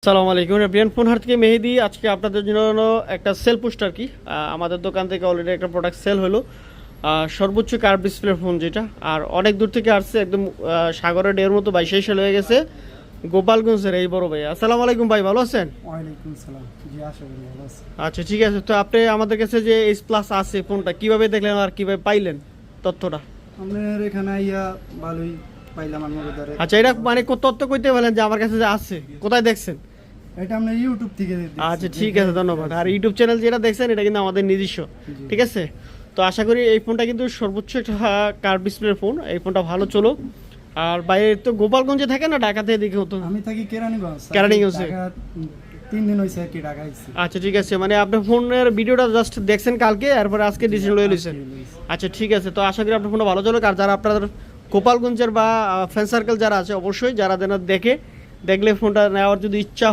সালাম আলাইকুম রিয়ান ফোন হাট থেকে মেহেদি। আজকে আপনাদের জন্য একটা সেল পোস্ট আর কি। আমাদের দোকান থেকে অলরেডি একটা প্রোডাক্ট সেল হলো, সর্বোচ্চ কার্ভ ডিসপ্লে ফোন যেটা, আর অনেক দূর থেকে আসছে, একদম সাগরের ঢেউর মতো ভাই, সেই সেল হয়ে গেছে গোপালগঞ্জের এই বড় ভাই। আসসালামু আলাইকুম ভাই, ভালো আছেন? ওয়ালাইকুম সালাম। জি, আশা করি ভালো আছি। আচ্ছা ঠিক আছে, তো আপনি আমাদের কাছে যে এইচ প্লাস আছে ফোনটা কিভাবে দেখলেন আর কিভাবে পাইলেন তথ্যটা? আপনার এখানে আইয়া ভালোই পাইলাম আমার ধরে। আচ্ছা, এটা মানে তথ্য কইতে বলেন যে আমার কাছে যে আছে, কোথায় দেখছেন? এটা আমরা ইউটিউব থেকে দেখছি। আচ্ছা ঠিক আছে, ধন্যবাদ। আর ইউটিউব চ্যানেল যেটা দেখছেন এটা কিন্তু আমাদের নিজস্ব, ঠিক আছে? তো আশা করি এই ফোনটা কিন্তু সর্বোচ্চ একটা কার্ভ ডিসপ্লের ফোন, এই ফোনটা ভালো চলো। আর বাইরে তো গোপালগঞ্জে থাকে না ঢাকাতে এদিকে হতো? আমি থাকি কেরানীগঞ্জ। কেরানীগঞ্জে। ঢাকা 3 দিন হইছে কি ঢাকা আইছি। আচ্ছা ঠিক আছে, মানে আপনি ফোনের ভিডিওটা জাস্ট দেখছেন কালকে, এরপরে আজকে ডিসিশন লয়ে লইছেন। আচ্ছা ঠিক আছে, তো আশা করি আপনার ফোনটা ভালো চলো। আর যারা আপনাদের গোপালগঞ্জের বা ফ্রেন্ড সার্কেল যারা আছে, অবশ্যই যারা যেন দেখলে ফোনটা নেওয়ার যদি ইচ্ছা